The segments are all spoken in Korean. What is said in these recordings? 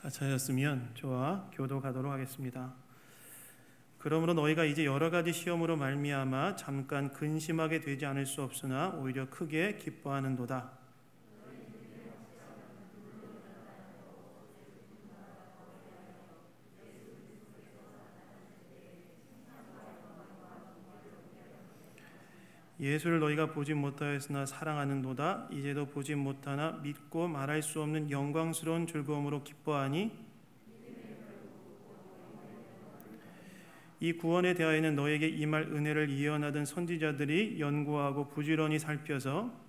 다 찾았으면 저와 교도가도록 하겠습니다. 그러므로 너희가 이제 여러 가지 시험으로 말미암아 잠깐 근심하게 되지 않을 수 없으나 오히려 크게 기뻐하는도다. 예수를 너희가 보지 못하였으나 사랑하는도다. 이제도 보지 못하나 믿고 말할 수 없는 영광스러운 즐거움으로 기뻐하니 이 구원에 대하여는 너에게 임할 은혜를 예언하던 선지자들이 연구하고 부지런히 살펴서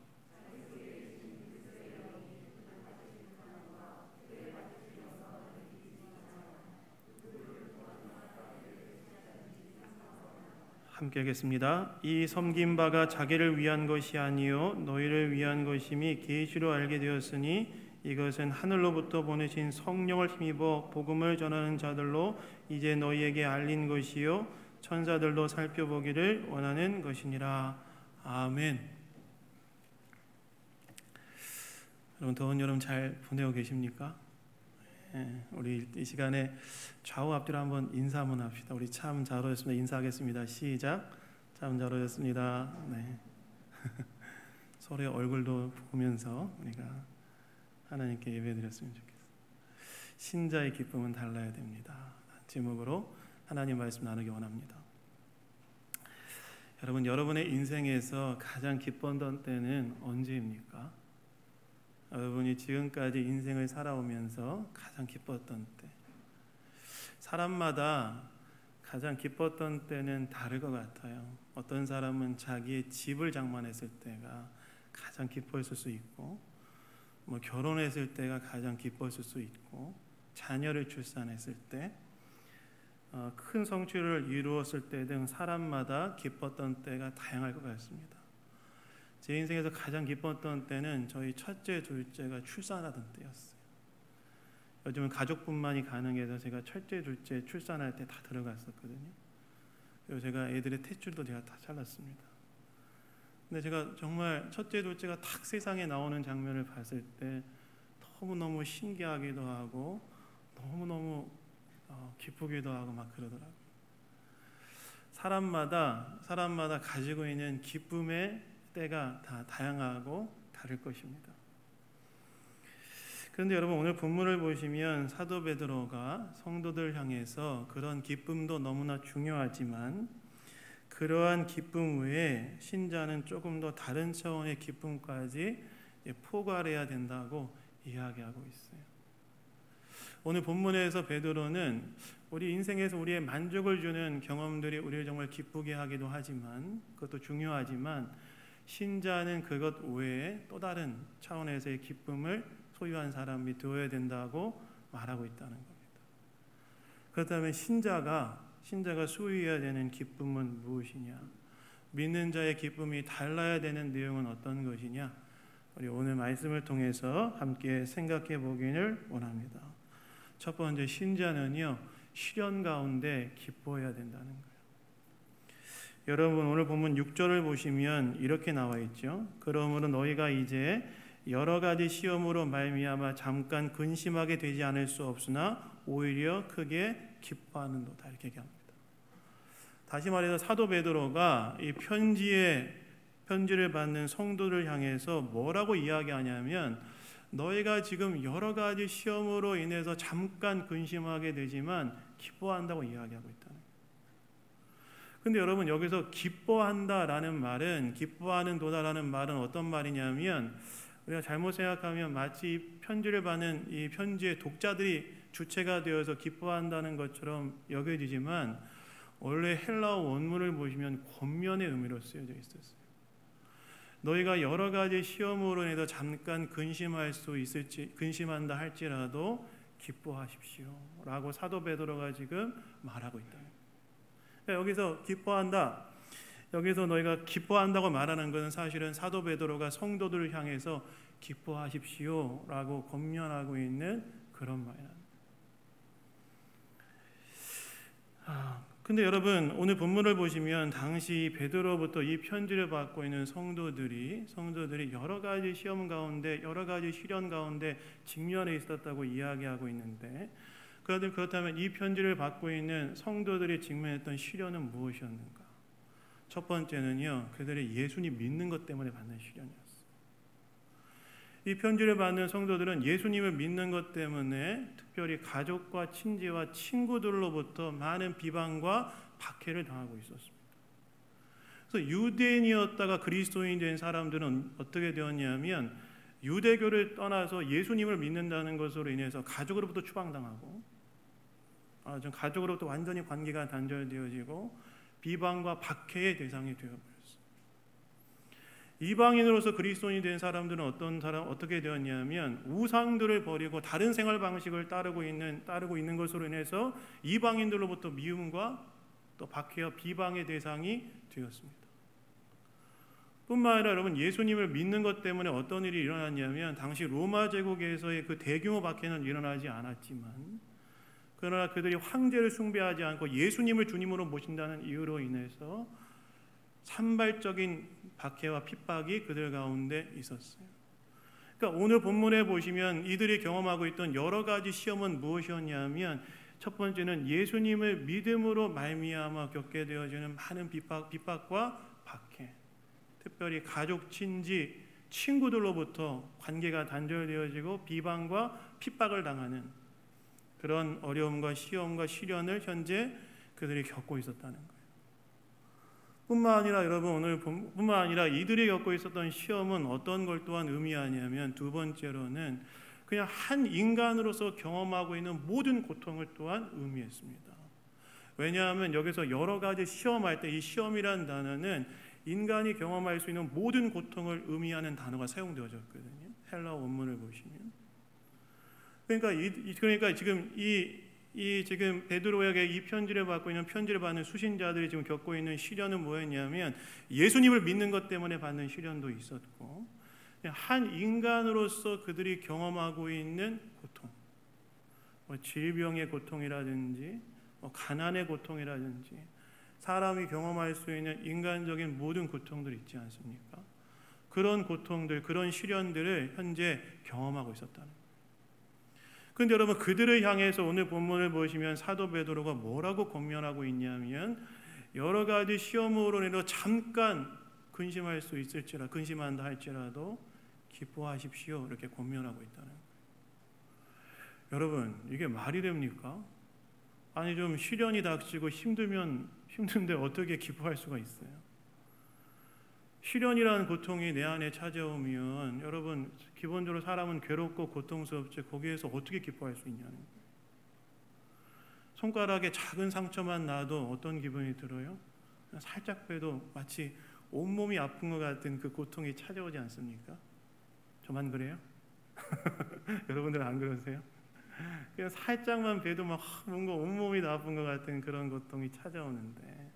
함께 하겠습니다. 이 섬긴 바가 자기를 위한 것이 아니요 너희를 위한 것임이 계시로 알게 되었으니 이것은 하늘로부터 보내신 성령을 힘입어 복음을 전하는 자들로 이제 너희에게 알린 것이요 천사들도 살펴보기를 원하는 것이니라. 아멘. 여러분, 더운 여름 잘 보내고 계십니까? 우리 이 시간에 좌우 앞뒤로 한번 인사 한번 합시다. 우리 참 잘 오셨습니다. 인사하겠습니다. 시작. 참 잘 오셨습니다. 네. 서로의 얼굴도 보면서 우리가 하나님께 예배드렸으면 좋겠습니다. 신자의 기쁨은 달라야 됩니다. 제목으로 하나님 말씀 나누기 원합니다. 여러분, 여러분의 인생에서 가장 기뻤던 때는 언제입니까? 여러분이 지금까지 인생을 살아오면서 가장 기뻤던 때, 사람마다 가장 기뻤던 때는 다를 것 같아요. 어떤 사람은 자기의 집을 장만했을 때가 가장 기뻤을 수 있고, 결혼했을 때가 가장 기뻤을 수 있고, 자녀를 출산했을 때, 큰 성취를 이루었을 때 등 사람마다 기뻤던 때가 다양할 것 같습니다. 제 인생에서 가장 기뻤던 때는 저희 첫째, 둘째가 출산하던 때였어요. 요즘은 가족분만이 가능해서 제가 첫째, 둘째 출산할 때 다 들어갔었거든요. 그리고 제가 애들의 탯줄도 제가 다 잘랐습니다. 근데 제가 정말 첫째, 둘째가 딱 세상에 나오는 장면을 봤을 때 너무너무 신기하기도 하고 너무너무 기쁘기도 하고 막 그러더라고요. 사람마다 가지고 있는 기쁨의 때가 다 다양하고 다를 것입니다. 그런데 여러분, 오늘 본문을 보시면 사도 베드로가 성도들 향해서 그런 기쁨도 너무나 중요하지만 그러한 기쁨 외에 신자는 조금 더 다른 차원의 기쁨까지 포괄해야 된다고 이야기하고 있어요. 오늘 본문에서 베드로는 우리 인생에서 우리의 만족을 주는 경험들이 우리를 정말 기쁘게 하기도 하지만, 그것도 중요하지만 신자는 그것 외에 또 다른 차원에서의 기쁨을 소유한 사람이 되어야 된다고 말하고 있다는 겁니다. 그렇다면 신자가 소유해야 되는 기쁨은 무엇이냐? 믿는 자의 기쁨이 달라야 되는 내용은 어떤 것이냐? 우리 오늘 말씀을 통해서 함께 생각해 보기를 원합니다. 첫 번째, 신자는요, 시련 가운데 기뻐해야 된다는 거예요. 여러분, 오늘 본문 6절을 보시면 이렇게 나와 있죠. 그러므로 너희가 이제 여러 가지 시험으로 말미암아 잠깐 근심하게 되지 않을 수 없으나 오히려 크게 기뻐하는도다, 이렇게 얘기합니다. 다시 말해서 사도 베드로가 이 편지를 받는 성도를 향해서 뭐라고 이야기하냐면, 너희가 지금 여러 가지 시험으로 인해서 잠깐 근심하게 되지만 기뻐한다고 이야기하고 있다는 거예요. 근데 여러분, 여기서 기뻐한다라는 말은, 기뻐하는도다라는 말은 어떤 말이냐면, 우리가 잘못 생각하면 마치 편지를 받는 이 편지의 독자들이 주체가 되어서 기뻐한다는 것처럼 여겨지지만, 원래 헬라어 원문을 보시면 권면의 의미로 쓰여져 있었어요. 너희가 여러 가지 시험으로 인해서 잠깐 근심한다 할지라도 기뻐하십시오 라고 사도 베드로가 지금 말하고 있다. 여기서 기뻐한다, 여기서 너희가 기뻐한다고 말하는 것은 사실은 사도 베드로가 성도들을 향해서 기뻐하십시오 라고 권면하고 있는 그런 말이에요. 근데 여러분, 오늘 본문을 보시면 당시 베드로부터 이 편지를 받고 있는 성도들이 여러 가지 시험 가운데, 여러 가지 시련 가운데 직면해 있었다고 이야기하고 있는데, 그렇다면 이 편지를 받고 있는 성도들이 직면했던 시련은 무엇이었는가? 첫 번째는요, 그들이 예수님 믿는 것 때문에 받는 시련이었어요. 이 편지를 받는 성도들은 예수님을 믿는 것 때문에 특별히 가족과 친지와 친구들로부터 많은 비방과 박해를 당하고 있었습니다. 그래서 유대인이었다가 그리스도인 된 사람들은 어떻게 되었냐면, 유대교를 떠나서 예수님을 믿는다는 것으로 인해서 가족으로부터 추방당하고, 가족으로부터 완전히 관계가 단절되어지고 비방과 박해의 대상이 되어버렸어요. 이방인으로서 그리스도인이 된 사람들은 어떻게 되었냐면, 우상들을 버리고 다른 생활 방식을 따르고 있는 것으로 인해서 이방인들로부터 미움과 또 박해와 비방의 대상이 되었습니다. 뿐만 아니라 여러분, 예수님을 믿는 것 때문에 어떤 일이 일어났냐면, 당시 로마 제국에서의 그 대규모 박해는 일어나지 않았지만, 그러나 그들이 황제를 숭배하지 않고 예수님을 주님으로 모신다는 이유로 인해서 산발적인 박해와 핍박이 그들 가운데 있었어요. 그러니까 오늘 본문에 보시면 이들이 경험하고 있던 여러 가지 시험은 무엇이었냐면, 첫 번째는 예수님을 믿음으로 말미암아 겪게 되어지는 많은 핍박과 박해, 특별히 가족, 친지, 친구들로부터 관계가 단절되어지고 비방과 핍박을 당하는 그런 어려움과 시험과 시련을 현재 그들이 겪고 있었다는 거예요. 뿐만 아니라 이들이 겪고 있었던 시험은 어떤 걸 또한 의미하냐면, 두 번째로는 그냥 한 인간으로서 경험하고 있는 모든 고통을 또한 의미했습니다. 왜냐하면 여기서 여러 가지 시험할 때 이 시험이라는 단어는 인간이 경험할 수 있는 모든 고통을 의미하는 단어가 사용되어졌거든요. 헬라어 원문을 보시면. 그러니까 지금 지금 베드로에게 이 편지를 받고 있는 편지를 받는 수신자들이 지금 겪고 있는 시련은 뭐였냐면, 예수님을 믿는 것 때문에 받는 시련도 있었고, 한 인간으로서 그들이 경험하고 있는 고통, 질병의 고통이라든지 가난의 고통이라든지 사람이 경험할 수 있는 인간적인 모든 고통들 있지 않습니까? 그런 고통들, 그런 시련들을 현재 경험하고 있었다는 거예요. 그런데 여러분, 그들을 향해서 오늘 본문을 보시면 사도 베드로가 뭐라고 권면하고 있냐면, 여러 가지 시험으로 인해서 잠깐 근심한다 할지라도 기뻐하십시오, 이렇게 권면하고 있다는 거예요. 여러분, 이게 말이 됩니까? 아니, 좀 시련이 닥치고 힘든데 어떻게 기뻐할 수가 있어요? 시련이라는 고통이 내 안에 찾아오면 여러분, 기본적으로 사람은 괴롭고 고통스럽지 거기에서 어떻게 기뻐할 수 있냐는 거예요. 손가락에 작은 상처만 나도 어떤 기분이 들어요? 살짝 빼도 마치 온몸이 아픈 것 같은 그 고통이 찾아오지 않습니까? 저만 그래요? 여러분들은 안 그러세요? 그냥 살짝만 봬도 막 뭔가 온몸이 아픈 것 같은 그런 고통이 찾아오는데,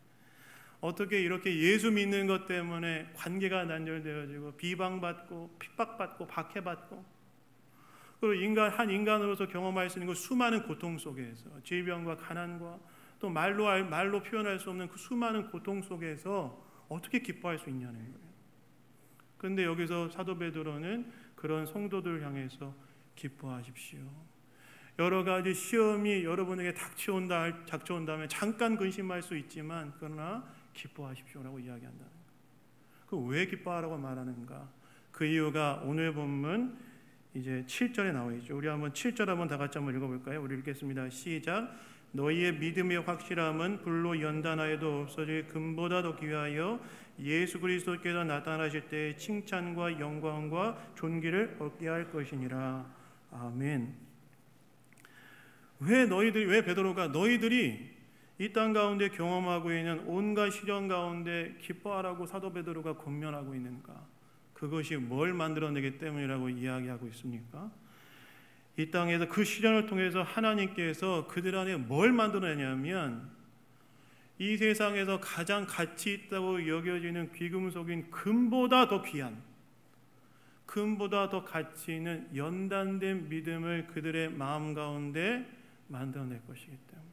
어떻게 이렇게 예수 믿는 것 때문에 관계가 단절되어지고 비방받고 핍박받고 박해받고, 그리고 한 인간으로서 경험할 수 있는 그 수많은 고통 속에서, 질병과 가난과 또 말로 표현할 수 없는 그 수많은 고통 속에서 어떻게 기뻐할 수 있냐는 거예요. 그런데 여기서 사도 베드로는 그런 성도들을 향해서 기뻐하십시오. 여러 가지 시험이 여러분에게 닥쳐온다면 잠깐 근심할 수 있지만, 그러나 기뻐하십시오라고 이야기한다는 거예요. 그 왜 기뻐하라고 말하는가? 그 이유가 오늘 본문 이제 7절에 나와 있죠. 우리 한번 7절 한번 다 같이 한번 읽어볼까요? 우리 읽겠습니다. 시작. 너희의 믿음의 확실함은 불로 연단하여도 없어질 금보다 더 귀하여 예수 그리스도께서 나타나실 때 칭찬과 영광과 존귀를 얻게 할 것이니라. 아멘. 왜 베드로가 너희들이 이 땅 가운데 경험하고 있는 온갖 시련 가운데 기뻐하라고 사도 베드로가 권면하고 있는가? 그것이 뭘 만들어내기 때문이라고 이야기하고 있습니까? 이 땅에서 그 시련을 통해서 하나님께서 그들 안에 뭘 만들어내냐면, 이 세상에서 가장 가치 있다고 여겨지는 귀금속인 금보다 더 귀한, 금보다 더 가치 있는 연단된 믿음을 그들의 마음 가운데 만들어낼 것이기 때문에,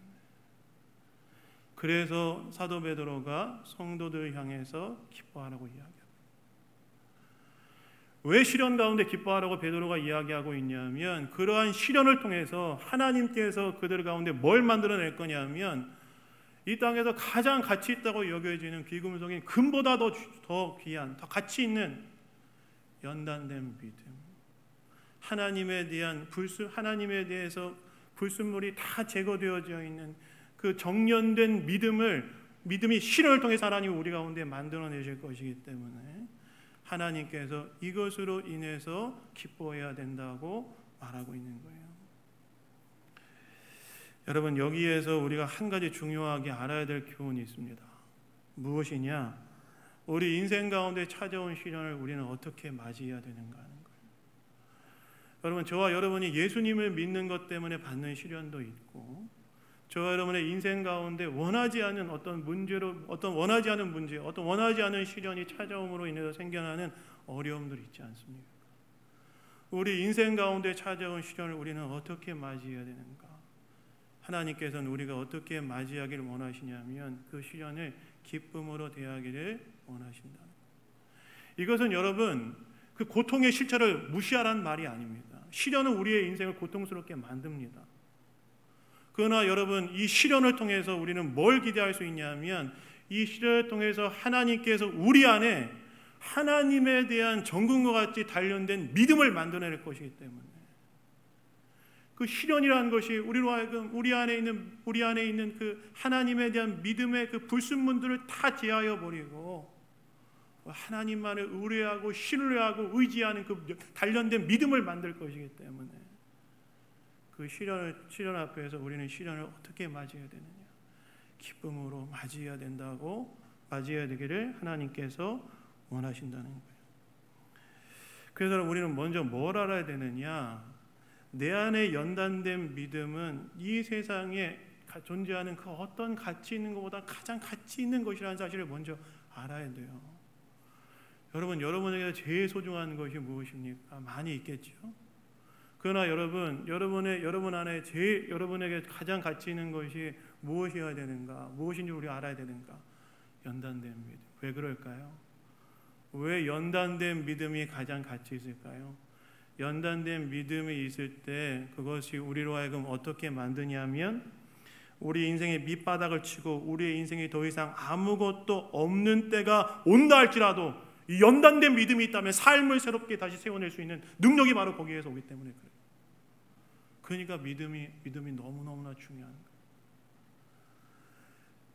그래서 사도 베드로가 성도들 향해서 기뻐하라고 이야기합니다. 왜 시련 가운데 기뻐하라고 베드로가 이야기하고 있냐면 그러한 시련을 통해서 하나님께서 그들 가운데 뭘 만들어낼 거냐면 이 땅에서 가장 가치 있다고 여겨지는 귀금속인 금보다 더 귀한, 더 가치 있는 연단된 믿음, 하나님에 대해서 불순물이 다 제거되어져 있는 그 정련된 믿음이 시련을 통해서 하나님이 우리 가운데 만들어내실 것이기 때문에 하나님께서 이것으로 인해서 기뻐해야 된다고 말하고 있는 거예요. 여러분, 여기에서 우리가 한 가지 중요하게 알아야 될 교훈이 있습니다. 무엇이냐? 우리 인생 가운데 찾아온 시련을 우리는 어떻게 맞이해야 되는가 하는 거예요. 여러분, 저와 여러분이 예수님을 믿는 것 때문에 받는 시련도 있고, 저와 여러분의 인생 가운데 원하지 않은 원하지 않은 시련이 찾아옴으로 인해서 생겨나는 어려움들이 있지 않습니까? 우리 인생 가운데 찾아온 시련을 우리는 어떻게 맞이해야 되는가? 하나님께서는 우리가 어떻게 맞이하기를 원하시냐면 그 시련을 기쁨으로 대하기를 원하신다. 이것은 여러분 그 고통의 실체를 무시하라는 말이 아닙니다. 시련은 우리의 인생을 고통스럽게 만듭니다. 그러나 여러분, 이 시련을 통해서 우리는 뭘 기대할 수 있냐면 이 시련을 통해서 하나님께서 우리 안에 하나님에 대한 정금과 같이 단련된 믿음을 만들어낼 것이기 때문에 그 시련이라는 것이 우리로 하여금 우리 안에 있는 그 하나님에 대한 믿음의 그 불순물들을 다 제하여 버리고 하나님만을 의뢰하고 신뢰하고 의지하는 그 단련된 믿음을 만들 것이기 때문에 그 시련 앞에서 우리는 시련을 어떻게 맞이해야 되느냐? 기쁨으로 맞이해야 되기를 하나님께서 원하신다는 거예요. 그래서 우리는 먼저 뭘 알아야 되느냐? 내 안에 연단된 믿음은 이 세상에 존재하는 그 어떤 가치 있는 것보다 가장 가치 있는 것이라는 사실을 먼저 알아야 돼요. 여러분에게 제일 소중한 것이 무엇입니까? 많이 있겠죠. 그러나 여러분 안에 여러분에게 가장 가치 있는 것이 무엇이어야 되는가? 무엇인지 우리가 알아야 되는가? 연단된 믿음. 왜 그럴까요? 왜 연단된 믿음이 가장 가치 있을까요? 연단된 믿음이 있을 때 그것이 우리로 하여금 어떻게 만드냐면 우리 인생의 밑바닥을 치고 우리의 인생이 더 이상 아무것도 없는 때가 온다 할지라도 이 연단된 믿음이 있다면 삶을 새롭게 다시 세워낼 수 있는 능력이 바로 거기에서 오기 때문에 그래요. 그러니까 믿음이 너무너무나 중요한 거예요.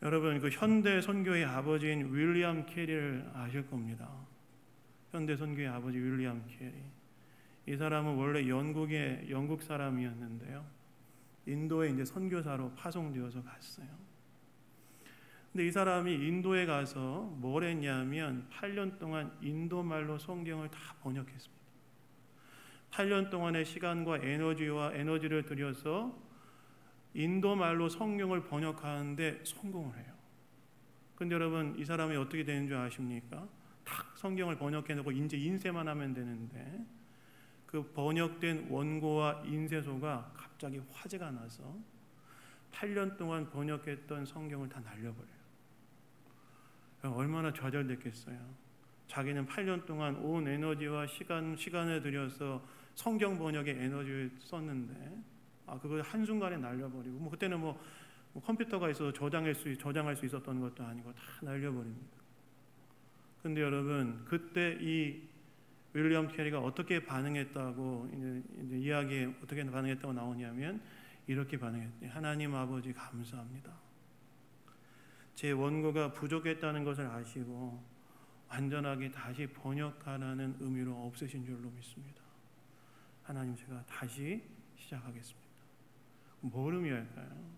여러분, 그 현대 선교의 아버지인 윌리엄 캐리를 아실 겁니다. 현대 선교의 아버지 윌리엄 캐리. 이 사람은 원래 영국 사람이었는데요. 인도에 이제 선교사로 파송되어서 갔어요. 근데 이 사람이 인도에 가서 뭘 했냐면 8년 동안 인도 말로 성경을 다 번역했습니다. 8년 동안의 시간과 에너지를 들여서 인도 말로 성경을 번역하는데 성공을 해요. 근데 여러분, 이 사람이 어떻게 되는 줄 아십니까? 딱 성경을 번역해놓고 이제 인쇄만 하면 되는데 그 번역된 원고와 인쇄소가 갑자기 화재가 나서 8년 동안 번역했던 성경을 다 날려버려요. 얼마나 좌절됐겠어요. 자기는 8년 동안 온 에너지와 시간을 들여서 성경 번역에 에너지를 썼는데 그걸 한순간에 날려버리고 그때는 컴퓨터가 있어서 저장할 수 있었던 것도 아니고 다 날려버립니다. 근데 여러분, 그때 이 윌리엄 캐리가 어떻게 반응했다고 이제 이야기에 어떻게 반응했다고 나오냐면 이렇게 반응했대요. 하나님 아버지 감사합니다. 제 원고가 부족했다는 것을 아시고 완전하게 다시 번역하라는 의미로 없애신 줄로 믿습니다. 하나님, 제가 다시 시작하겠습니다. 뭘 의미할까요?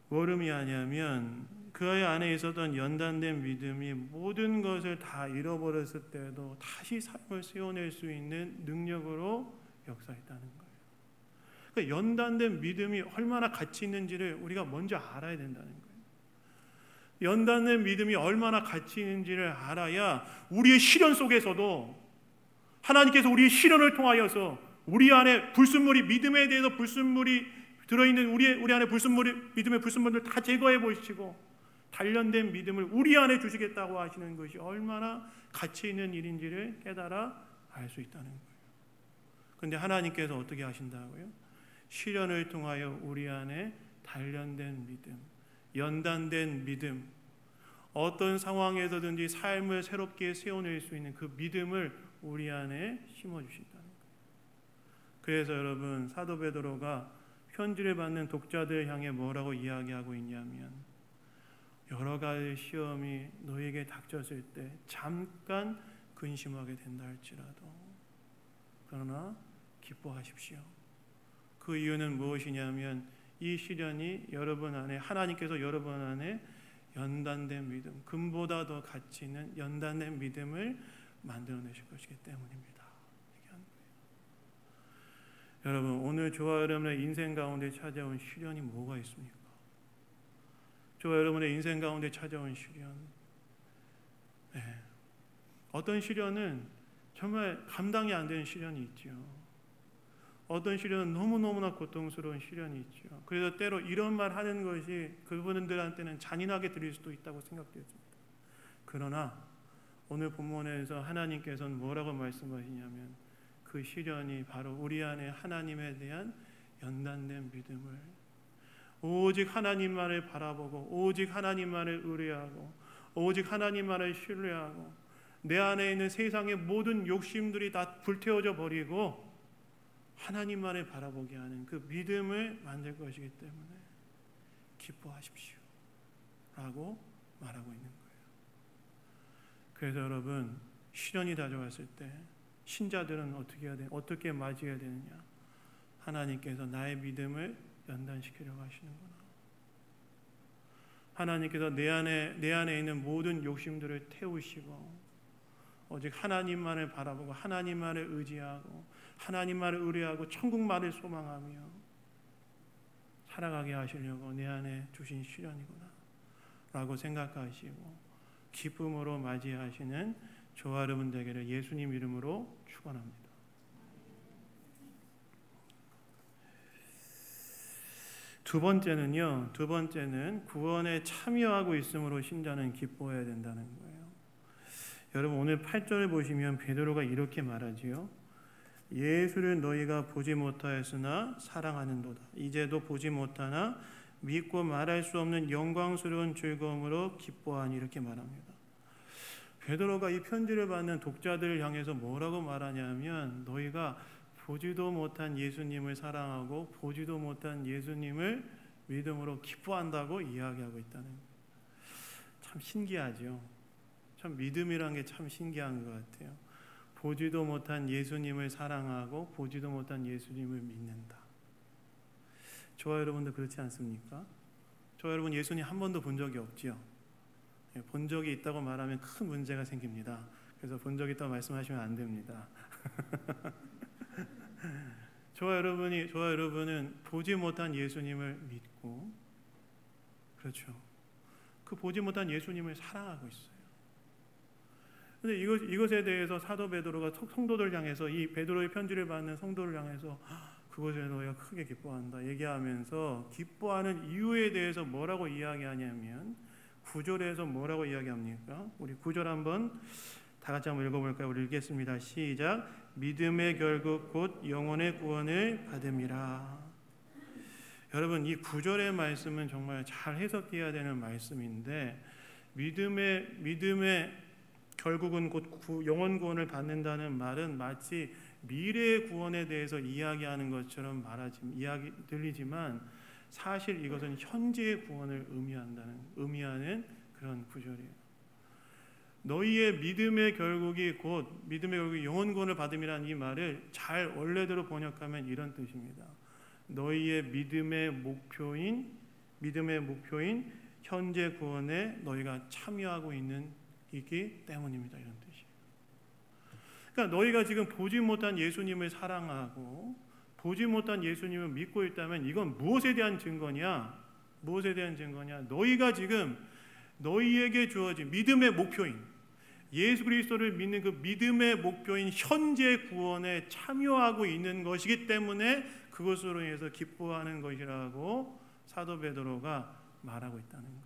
뭘 의미하냐면 그 안에 있었던 연단된 믿음이 모든 것을 다 잃어버렸을 때도 다시 삶을 세워낼 수 있는 능력으로 역사했다는 거예요. 그러니까 연단된 믿음이 얼마나 가치 있는지를 우리가 먼저 알아야 된다는 거예요. 연단된 믿음이 얼마나 가치 있는지를 알아야 우리의 시련 속에서도 하나님께서 우리의 시련을 통하여서 우리 안에 믿음에 대해서 불순물이 들어있는 우리 안에 믿음의 불순물들 다 제거해 보시고 단련된 믿음을 우리 안에 주시겠다고 하시는 것이 얼마나 가치 있는 일인지를 깨달아 알 수 있다는 거예요. 그런데 하나님께서 어떻게 하신다고요? 시련을 통하여 우리 안에 단련된 믿음, 연단된 믿음, 어떤 상황에서든지 삶을 새롭게 세워낼 수 있는 그 믿음을 우리 안에 심어주신다는 거예요. 그래서 여러분, 사도 베드로가 편지를 받는 독자들 향해 뭐라고 이야기하고 있냐면, 여러 가지 시험이 너에게 닥쳤을 때 잠깐 근심하게 된다 할지라도 그러나 기뻐하십시오. 그 이유는 무엇이냐면 이 시련이 여러분 안에, 하나님께서 여러분 안에 연단된 믿음, 금보다 더 가치 있는 연단된 믿음을 만들어내실 것이기 때문입니다. 여러분, 오늘 저와 여러분의 인생 가운데 찾아온 시련이 뭐가 있습니까? 저와 여러분의 인생 가운데 찾아온 시련, 어떤 시련은 정말 감당이 안 되는 시련이 있죠. 어떤 시련은 너무너무나 고통스러운 시련이 있죠. 그래서 때로 이런 말 하는 것이 그분들한테는 잔인하게 들릴 수도 있다고 생각되었습니다. 그러나 오늘 본문에서 하나님께서는 뭐라고 말씀하시냐면 그 시련이 바로 우리 안에 하나님에 대한 연단된 믿음을, 오직 하나님만을 바라보고 오직 하나님만을 의뢰하고 오직 하나님만을 신뢰하고 내 안에 있는 세상의 모든 욕심들이 다 불태워져 버리고 하나님만을 바라보게 하는 그 믿음을 만들 것이기 때문에 기뻐하십시오 라고 말하고 있는 거예요. 그래서 여러분, 시련이 다가왔을 때 신자들은 어떻게 해야 돼? 어떻게 맞이해야 되느냐? 하나님께서 나의 믿음을 연단시키려고 하시는구나. 하나님께서 내 안에 있는 모든 욕심들을 태우시고 오직 하나님만을 바라보고 하나님만을 의지하고 하나님만을 의뢰하고 천국만을 소망하며 살아가게 하시려고 내 안에 주신 시련이구나 라고 생각하시고 기쁨으로 맞이하시는 저와 여러분 되기를 예수님 이름으로 축원합니다. 두 번째는 구원에 참여하고 있음으로 신자는 기뻐해야 된다는 거예요. 여러분, 오늘 8절을 보시면 베드로가 이렇게 말하지요. 예수를 너희가 보지 못하였으나 사랑하는도다. 이제도 보지 못하나 믿고 말할 수 없는 영광스러운 즐거움으로 기뻐하니, 이렇게 말합니다. 베드로가 이 편지를 받는 독자들을 향해서 뭐라고 말하냐면 너희가 보지도 못한 예수님을 사랑하고 보지도 못한 예수님을 믿음으로 기뻐한다고 이야기하고 있다는 거예요. 참 신기하죠. 참 믿음이란 게 참 신기한 것 같아요. 보지도 못한 예수님을 사랑하고 보지도 못한 예수님을 믿는다. 저와 여러분도 그렇지 않습니까? 저와 여러분 예수님 한 번도 본 적이 없지요. 본 적이 있다고 말하면 큰 문제가 생깁니다. 그래서 본 적이 있다고 말씀하시면 안 됩니다. 저와 여러분은 보지 못한 예수님을 믿고, 그렇죠, 그 보지 못한 예수님을 사랑하고 있어요. 근데 이것에 대해서 사도 베드로가 성도들 향해서, 이 베드로의 편지를 받는 성도를 향해서 그것에 너희가 크게 기뻐한다 얘기하면서 기뻐하는 이유에 대해서 뭐라고 이야기하냐면 9절에서 뭐라고 이야기합니까? 우리 9절 한번 다 같이 한번 읽어볼까요? 우리 읽겠습니다. 시작. 믿음의 결국 곧 영혼의 구원을 받음이라. 여러분, 이 9절의 말씀은 정말 잘 해석해야 되는 말씀인데, 믿음의 결국은 곧 영혼 구원을 받는다는 말은 마치 미래의 구원에 대해서 이야기하는 것처럼 들리지만 사실 이것은 현재의 구원을 의미하는 그런 구절이에요. 너희의 믿음의 결국이 곧 영혼 구원을 받음이라는 이 말을 잘 원래대로 번역하면 이런 뜻입니다. 너희의 믿음의 목표인 현재 구원에 너희가 참여하고 있기 때문입니다. 이런 뜻이에요. 그러니까 너희가 지금 보지 못한 예수님을 사랑하고 보지 못한 예수님을 믿고 있다면 이건 무엇에 대한 증거냐? 너희가 지금 너희에게 주어진 믿음의 목표인, 예수 그리스도를 믿는 그 믿음의 목표인 현재 구원에 참여하고 있는 것이기 때문에 그것으로 인해서 기뻐하는 것이라고 사도 베드로가 말하고 있다는 거예요.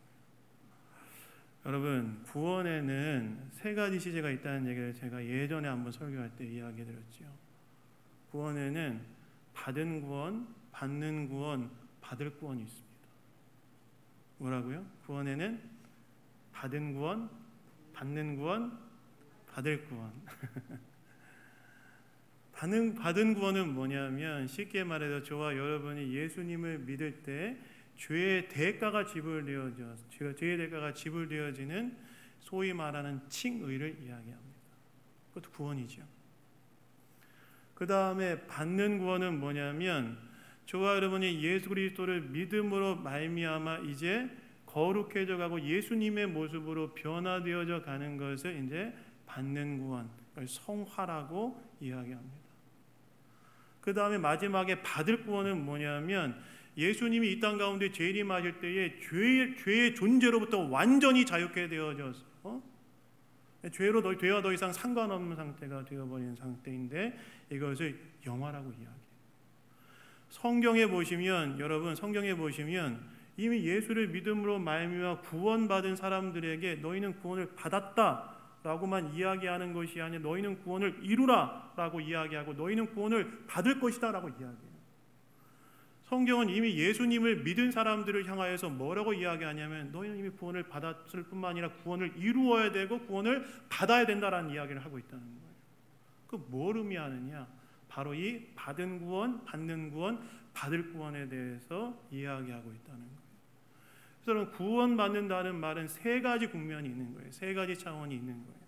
여러분, 구원에는 세 가지 시제가 있다는 얘기를 제가 예전에 한번 설교할 때 이야기 드렸죠. 구원에는 받은 구원, 받는 구원, 받을 구원이 있습니다. 뭐라고요? 구원에는 받은 구원, 받는 구원, 받을 구원. 받은 구원은 뭐냐면 쉽게 말해서 저와 여러분이 예수님을 믿을 때 죄의 대가가 지불되어지는 소위 말하는 칭의를 이야기합니다. 그것도 구원이죠. 그 다음에 받는 구원은 뭐냐면 저와 여러분이 예수 그리스도를 믿음으로 말미암아 이제 거룩해져 가고 예수님의 모습으로 변화되어져 가는 것을 이제 받는 구원, 성화라고 이야기합니다. 그 다음에 마지막에 받을 구원은 뭐냐면 예수님이 이 땅 가운데 재림하실 때에 죄의 존재로부터 완전히 자유케 되어져서 죄와 더 이상 상관없는 상태가 되어버린 상태인데 이것을 영화라고 이야기해요. 성경에 보시면 여러분 성경에 보시면 이미 예수를 믿음으로 말미암아 구원받은 사람들에게 너희는 구원을 받았다라고만 이야기하는 것이 아니라 너희는 구원을 이루라라고 이야기하고 너희는 구원을 받을 것이다라고 이야기해요. 성경은 이미 예수님을 믿은 사람들을 향하여서 뭐라고 이야기하냐면 너희는 이미 구원을 받았을 뿐만 아니라 구원을 이루어야 되고 구원을 받아야 된다라는 이야기를 하고 있다는 거예요. 그 뭘 의미하느냐? 바로 이 받은 구원, 받는 구원, 받을 구원에 대해서 이야기하고 있다는 거예요. 그래서 구원받는다는 말은 세 가지 국면이 있는 거예요. 세 가지 차원이 있는 거예요.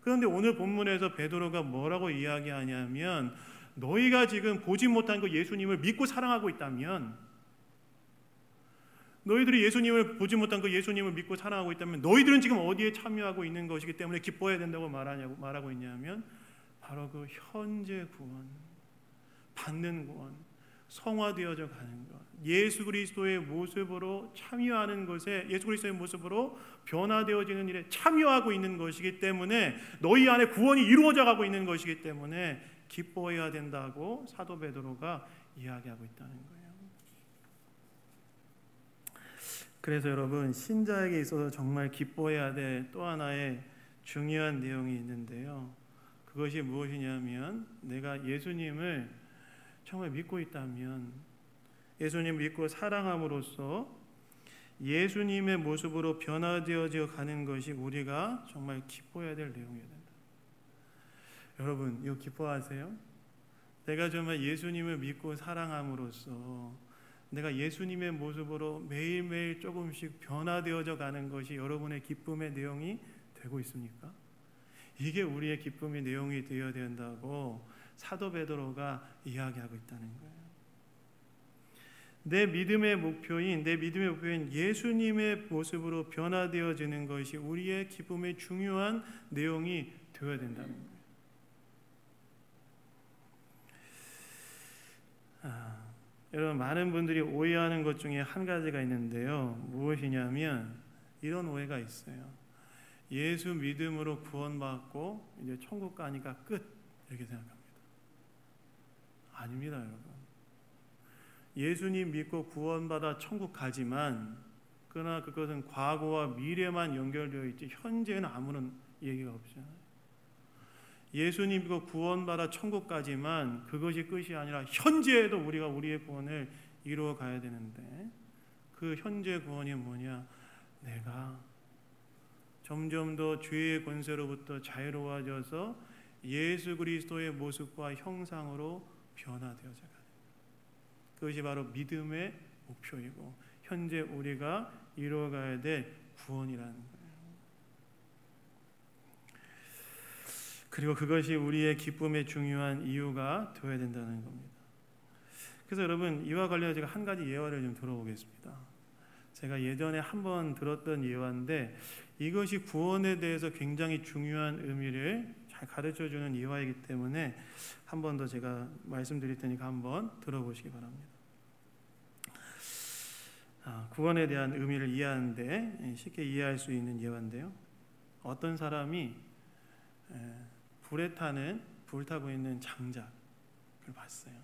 그런데 오늘 본문에서 베드로가 뭐라고 이야기하냐면 너희가 지금 보지 못한 그 예수님을 믿고 사랑하고 있다면 너희들이 예수님을 보지 못한 그 예수님을 믿고 사랑하고 있다면 너희들은 지금 어디에 참여하고 있는 것이기 때문에 기뻐해야 된다고 말하고 있냐면 바로 그 현재 구원, 받는 구원, 성화되어져 가는 것, 예수 그리스도의 모습으로 참여하는 것에 예수 그리스도의 모습으로 변화되어지는 일에 참여하고 있는 것이기 때문에 너희 안에 구원이 이루어져 가고 있는 것이기 때문에 기뻐해야 된다고 사도 베드로가 이야기하고 있다는 거예요. 그래서 여러분 신자에게 있어서 정말 기뻐해야 될 또 하나의 중요한 내용이 있는데요. 그것이 무엇이냐면 내가 예수님을 정말 믿고 있다면 예수님 믿고 사랑함으로써 예수님의 모습으로 변화되어져 가는 것이 우리가 정말 기뻐해야 될 내용이어야 된다. 여러분 이거 기뻐하세요? 내가 정말 예수님을 믿고 사랑함으로써 내가 예수님의 모습으로 매일매일 조금씩 변화되어져 가는 것이 여러분의 기쁨의 내용이 되고 있습니까? 이게 우리의 기쁨의 내용이 되어야 된다고 사도 베드로가 이야기하고 있다는 거예요. 내 믿음의 목표인 예수님의 모습으로 변화되어지는 것이 우리의 기쁨의 중요한 내용이 되어야 된다는 거예요. 여러분 많은 분들이 오해하는 것 중에 한 가지가 있는데요. 무엇이냐면 이런 오해가 있어요. 예수 믿음으로 구원받고 이제 천국 가니까 끝 이렇게 생각합니다. 아닙니다, 여러분. 예수님 믿고 구원받아 천국 가지만 그러나 그것은 과거와 미래만 연결되어 있지 현재는 아무런 얘기가 없잖아요. 예수님 믿고 구원받아 천국 가지만 그것이 끝이 아니라 현재에도 우리가 우리의 구원을 이루어 가야 되는데 그 현재 구원이 뭐냐? 내가 점점 더 죄의 권세로부터 자유로워져서 예수 그리스도의 모습과 형상으로 변화되어져 가는 그것이 바로 믿음의 목표이고 현재 우리가 이루어가야 될 구원이라는 거예요. 그리고 그것이 우리의 기쁨의 중요한 이유가 되어야 된다는 겁니다. 그래서 여러분 이와 관련해서 제가 한 가지 예화를 좀 들어보겠습니다. 제가 예전에 한번 들었던 예화인데 이것이 구원에 대해서 굉장히 중요한 의미를 잘 가르쳐주는 예화이기 때문에 한 번 더 제가 말씀드릴 테니까 한번 들어보시기 바랍니다. 구원에 대한 의미를 이해하는데 쉽게 이해할 수 있는 예화인데요. 어떤 사람이 불타고 있는 장작을 봤어요.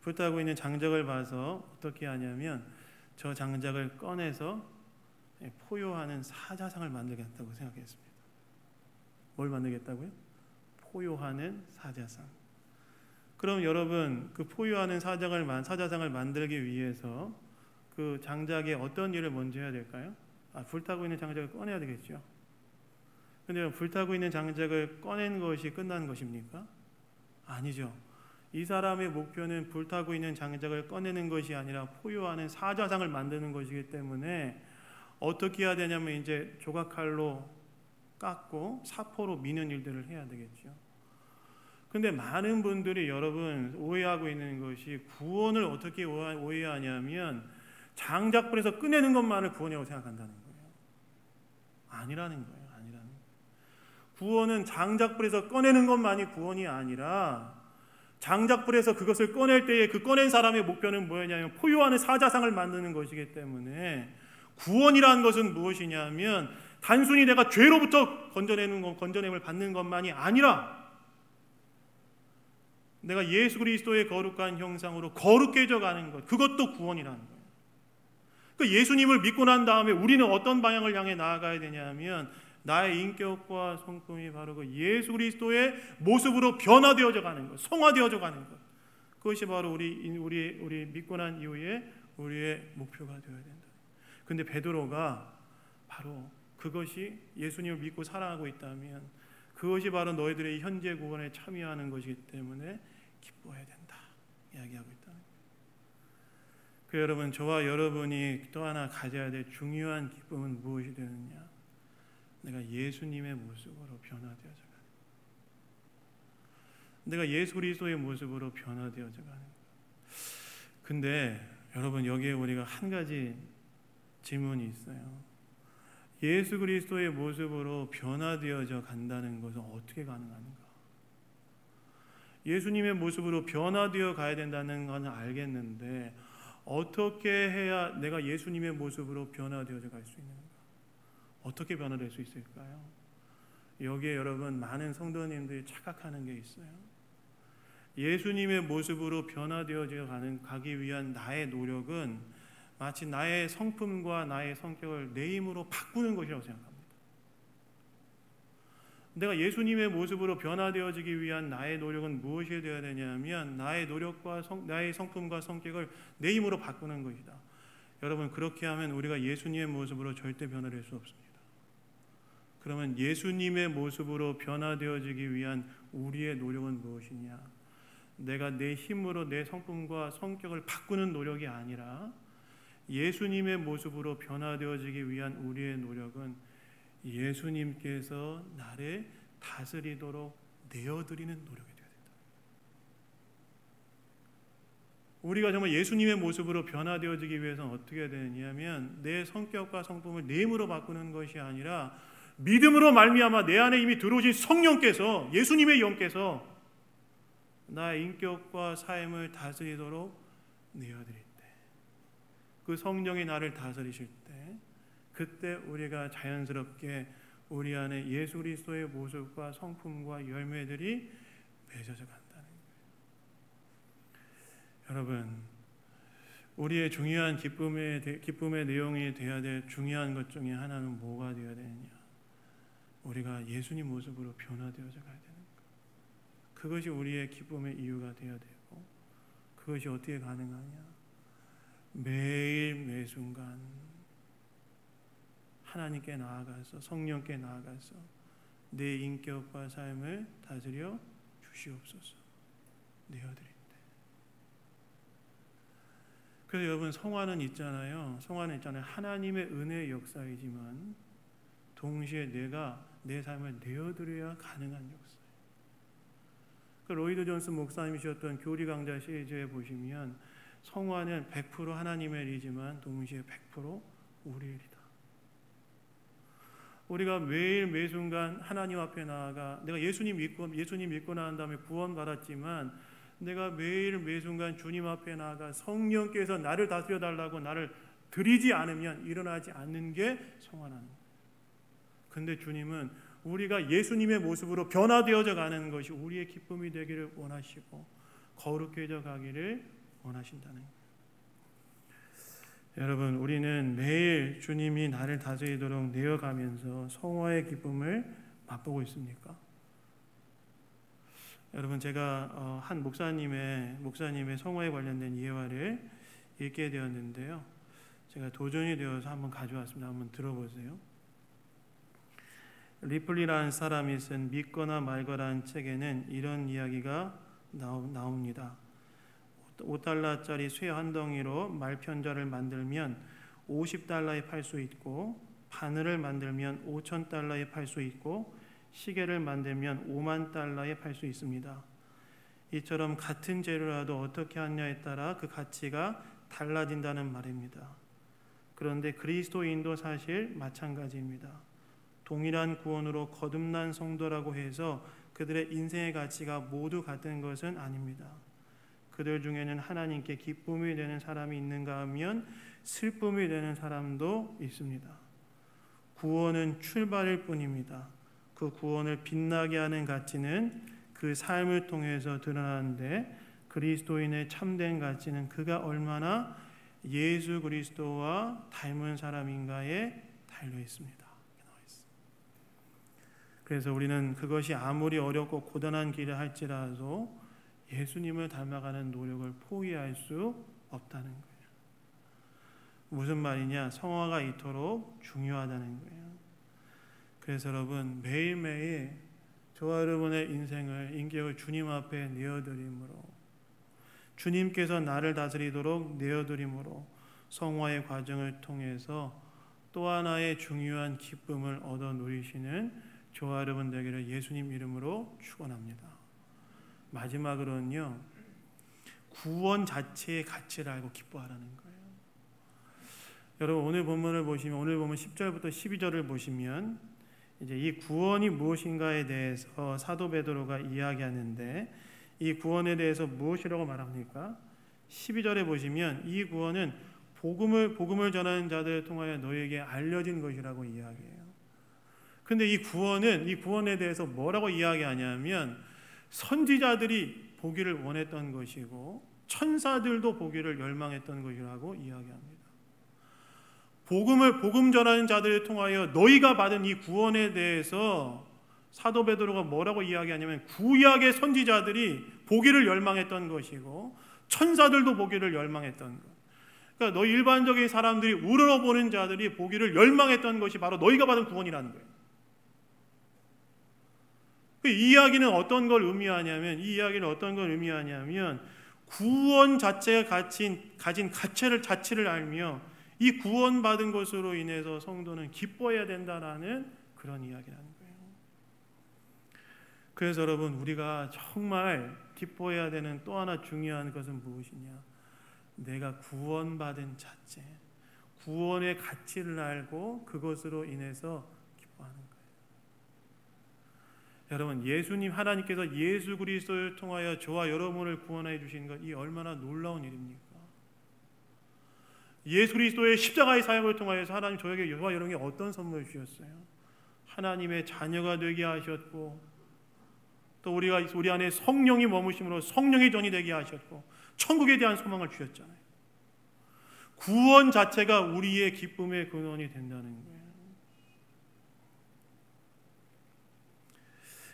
불타고 있는 장작을 봐서 어떻게 하냐면 저 장작을 꺼내서 포효하는 사자상을 만들겠다고 생각했습니다. 뭘 만들겠다고요? 포효하는 사자상. 그럼 여러분, 그 포효하는 사자상을 만들기 위해서 그 장작에 어떤 일을 먼저 해야 될까요? 불타고 있는 장작을 꺼내야 되겠죠. 그런데 불타고 있는 장작을 꺼낸 것이 끝난 것입니까? 아니죠. 이 사람의 목표는 불타고 있는 장작을 꺼내는 것이 아니라 포효하는 사자상을 만드는 것이기 때문에 어떻게 해야 되냐면 이제 조각칼로 깎고 사포로 미는 일들을 해야 되겠죠. 근데 많은 분들이 여러분 오해하고 있는 것이 구원을 어떻게 오해하냐면 장작불에서 꺼내는 것만을 구원이라고 생각한다는 거예요. 아니라는 거예요. 구원은 장작불에서 꺼내는 것만이 구원이 아니라 장작불에서 그것을 꺼낼 때에 그 꺼낸 사람의 목표는 뭐냐면 포효하는 사자상을 만드는 것이기 때문에 구원이라는 것은 무엇이냐면 단순히 내가 죄로부터 건져냄을 받는 것만이 아니라 내가 예수 그리스도의 거룩한 형상으로 거룩해져 가는 것, 그것도 구원이라는 거예요. 그 예수님을 믿고 난 다음에 우리는 어떤 방향을 향해 나아가야 되냐면 나의 인격과 성품이 바로 그 예수 그리스도의 모습으로 변화되어져 가는 것, 성화되어져 가는 것. 그것이 바로 우리 믿고 난 이후에 우리의 목표가 되어야 된다. 근데 베드로가 바로 그것이 예수님을 믿고 살아가고 있다면 그것이 바로 너희들의 현재 구원에 참여하는 것이기 때문에 기뻐해야 된다 이야기하고 있다는 거예요. 그 여러분, 저와 여러분이 또 하나 가져야 될 중요한 기쁨은 무엇이 되느냐? 내가 예수님의 모습으로 변화되어져 가는 거예요. 내가 예수 그리스도의 모습으로 변화되어져 가는 거예요. 근데 여러분, 여기에 우리가 한 가지 질문이 있어요. 예수 그리스도의 모습으로 변화되어져 간다는 것은 어떻게 가능한가? 예수님의 모습으로 변화되어 가야 된다는 건 알겠는데 어떻게 해야 내가 예수님의 모습으로 변화되어져 갈 수 있는가? 어떻게 변화될 수 있을까요? 여기에 여러분 많은 성도님들이 착각하는 게 있어요. 예수님의 모습으로 변화되어져 가기 위한 나의 노력은 마치 나의 성품과 나의 성격을 내 힘으로 바꾸는 것이라고 생각합니다. 내가 예수님의 모습으로 변화되어지기 위한 나의 노력은 무엇이 되어야 되냐면 나의 노력과 나의 성품과 성격을 내 힘으로 바꾸는 것이다. 여러분, 그렇게 하면 우리가 예수님의 모습으로 절대 변화될 수 없습니다. 그러면 예수님의 모습으로 변화되어지기 위한 우리의 노력은 무엇이냐? 내가 내 힘으로 내 성품과 성격을 바꾸는 노력이 아니라 예수님의 모습으로 변화되어지기 위한 우리의 노력은 예수님께서 나를 다스리도록 내어드리는 노력이 되어야 된다. 우리가 정말 예수님의 모습으로 변화되어지기 위해서는 어떻게 해야 되느냐면 내 성격과 성품을 내 힘으로 바꾸는 것이 아니라 믿음으로 말미암아 내 안에 이미 들어오신 성령께서, 예수님의 영께서 나의 인격과 삶을 다스리도록 내어드릴 때, 그 성령이 나를 다스리실 때, 그때 우리가 자연스럽게 우리 안에 예수 그리스도의 모습과 성품과 열매들이 맺어져 간다는 거예요. 여러분, 우리의 중요한 기쁨의 내용이 되어야 될 중요한 것 중에 하나는 뭐가 되어야 되느냐? 우리가 예수님 모습으로 변화되어져 가야 되는 것. 그것이 우리의 기쁨의 이유가 되어야 되고, 그것이 어떻게 가능하냐? 매일 매순간 하나님께 나아가서, 성령께 나아가서 내 인격과 삶을 다스려 주시옵소서. 내어드릴 때. 그래서 여러분, 성화는 있잖아요. 하나님의 은혜의 역사이지만 동시에 내가 내 삶을 내어드려야 가능한 역사예요. 그 로이드 존스 목사님이셨던 교리 강좌 시리즈에 보시면 성화는 100% 하나님의 일이지만 동시에 100% 우리의 일이다. 우리가 매일 매순간 하나님 앞에 나아가, 내가 예수님 믿고 난 다음에 구원받았지만 내가 매일 매순간 주님 앞에 나아가 성령께서 나를 다스려 달라고 나를 드리지 않으면 일어나지 않는 게 성화라는 거예요. 근데 주님은 우리가 예수님의 모습으로 변화되어져 가는 것이 우리의 기쁨이 되기를 원하시고 거룩해져 가기를 원하신다는 거예요. 여러분, 우리는 매일 주님이 나를 다스리도록 내어가면서 성화의 기쁨을 맛보고 있습니까? 여러분, 제가 한 목사님의 성화에 관련된 예화를 읽게 되었는데요. 제가 도전이 되어서 한번 가져왔습니다. 한번 들어보세요. 리플리라는 사람이 쓴 믿거나 말거라는 책에는 이런 이야기가 나옵니다. 5달러짜리 쇠 한 덩이로 말편자를 만들면 50달러에 팔 수 있고, 바늘을 만들면 5,000달러에 팔 수 있고, 시계를 만들면 5만 달러에 팔 수 있습니다. 이처럼 같은 재료라도 어떻게 하냐에 따라 그 가치가 달라진다는 말입니다. 그런데 그리스도인도 사실 마찬가지입니다. 동일한 구원으로 거듭난 성도라고 해서 그들의 인생의 가치가 모두 같은 것은 아닙니다. 그들 중에는 하나님께 기쁨이 되는 사람이 있는가 하면 슬픔이 되는 사람도 있습니다. 구원은 출발일 뿐입니다. 그 구원을 빛나게 하는 가치는 그 삶을 통해서 드러나는데, 그리스도인의 참된 가치는 그가 얼마나 예수 그리스도와 닮은 사람인가에 달려 있습니다. 그래서 우리는 그것이 아무리 어렵고 고단한 길을 할지라도 예수님을 닮아가는 노력을 포기할 수 없다는 거예요. 무슨 말이냐? 성화가 이토록 중요하다는 거예요. 그래서 여러분, 매일매일 저와 여러분의 인격을 주님 앞에 내어드림으로, 주님께서 나를 다스리도록 내어드림으로 성화의 과정을 통해서 또 하나의 중요한 기쁨을 얻어 누리시는 저와 여러분 되기를 예수님 이름으로 축원합니다. 마지막으로는요, 구원 자체의 가치를 알고 기뻐하라는 거예요. 여러분, 오늘 본문을 보시면, 오늘 보면 10절부터 12절을 보시면 이제 이 구원이 무엇인가에 대해서 사도 베드로가 이야기하는데, 이 구원에 대해서 무엇이라고 말합니까? 12절에 보시면 이 구원은 복음을 전하는 자들을 통하여 너에게 알려진 것이라고 이야기해요. 근데 이 구원에 대해서 뭐라고 이야기하냐면, 선지자들이 보기를 원했던 것이고 천사들도 보기를 열망했던 것이라고 이야기합니다. 복음 전하는 자들을 통하여 너희가 받은 이 구원에 대해서 사도 베드로가 뭐라고 이야기하냐면, 구약의 선지자들이 보기를 열망했던 것이고 천사들도 보기를 열망했던 것. 그러니까 너희 일반적인 사람들이 우러러보는 자들이 보기를 열망했던 것이 바로 너희가 받은 구원이라는 거예요. 이 이야기는 어떤 걸 의미하냐면, 구원 자체가 가진 가치를 알며 이 구원받은 것으로 인해서 성도는 기뻐해야 된다라는 그런 이야기라는 거예요. 그래서 여러분, 우리가 정말 기뻐해야 되는 또 하나 중요한 것은 무엇이냐? 내가 구원받은 자체, 구원의 가치를 알고 그것으로 인해서 기뻐하는 거예요. 여러분, 하나님께서 예수 그리스도를 통하여 저와 여러분을 구원해 주신 것, 이 얼마나 놀라운 일입니까? 예수 그리스도의 십자가의 사역을 통하여서 하나님 저와 여러분에게 어떤 선물을 주셨어요? 하나님의 자녀가 되게 하셨고, 또 우리 안에 성령이 머무심으로 성령의 전이 되게 하셨고, 천국에 대한 소망을 주셨잖아요. 구원 자체가 우리의 기쁨의 근원이 된다는 거예요.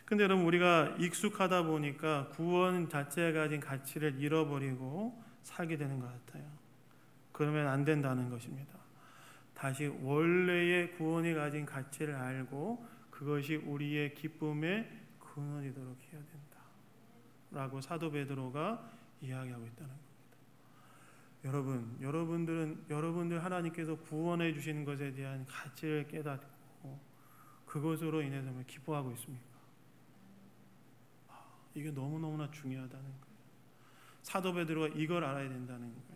근데 여러분, 우리가 익숙하다 보니까 구원 자체가 가진 가치를 잃어버리고 살게 되는 것 같아요. 그러면 안 된다는 것입니다. 다시 원래의 구원이 가진 가치를 알고 그것이 우리의 기쁨의 근원이 되도록 해야 된다 라고 사도 베드로가 이야기하고 있다는 겁니다. 여러분들 하나님께서 구원해 주시는 것에 대한 가치를 깨닫고 그것으로 인해서 기뻐하고 있습니까? 이게 너무너무나 중요하다는 거예요. 사도 베드로가 이걸 알아야 된다는 거예요.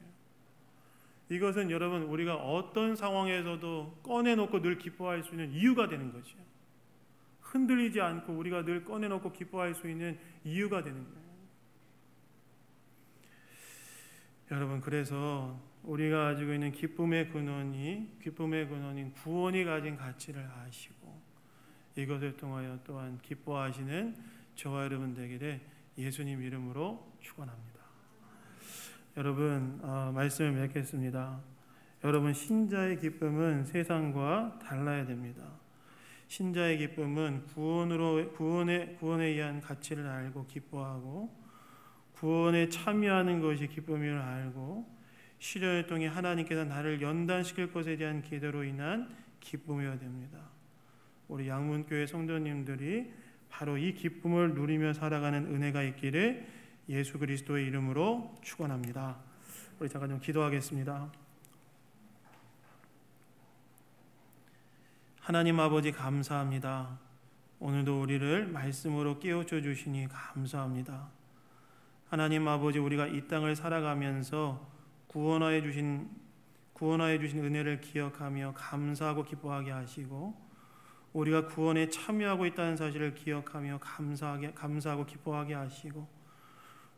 이것은 여러분, 우리가 어떤 상황에서도 꺼내놓고 늘 기뻐할 수 있는 이유가 되는 거죠. 흔들리지 않고 우리가 늘 꺼내놓고 기뻐할 수 있는 이유가 되는 거예요. 여러분, 그래서 우리가 가지고 있는 기쁨의 근원인 구원이 가진 가치를 아시고 이것을 통하여 또한 기뻐하시는 저와 여러분 되기를 예수님 이름으로 축원합니다. 여러분, 말씀을 맺겠습니다. 여러분, 신자의 기쁨은 세상과 달라야 됩니다. 신자의 기쁨은 구원에 의한 가치를 알고 기뻐하고, 구원에 참여하는 것이 기쁨임을 알고, 시련을 통해 하나님께서 나를 연단시킬 것에 대한 기대로 인한 기쁨이어야 됩니다. 우리 양문교회 성도님들이 바로 이 기쁨을 누리며 살아가는 은혜가 있기를 예수 그리스도의 이름으로 축원합니다. 우리 잠깐 좀 기도하겠습니다. 하나님 아버지 감사합니다. 오늘도 우리를 말씀으로 깨우쳐 주시니 감사합니다. 하나님 아버지, 우리가 이 땅을 살아가면서 구원하여 주신 은혜를 기억하며 감사하고 기뻐하게 하시고, 우리가 구원에 참여하고 있다는 사실을 기억하며 감사하고 기뻐하게 하시고,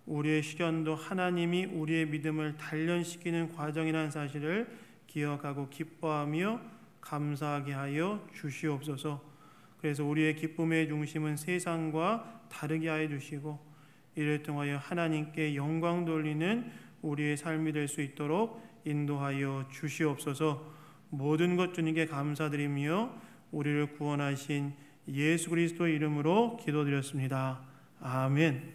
우리의 시련도 하나님이 우리의 믿음을 단련시키는 과정이라는 사실을 기억하고 기뻐하며 감사하게 하여 주시옵소서. 그래서 우리의 기쁨의 중심은 세상과 다르게 하여 주시고, 이를 통하여 하나님께 영광 돌리는 우리의 삶이 될 수 있도록 인도하여 주시옵소서. 모든 것 주님께 감사드리며 우리를 구원하신 예수 그리스도의 이름으로 기도드렸습니다. 아멘.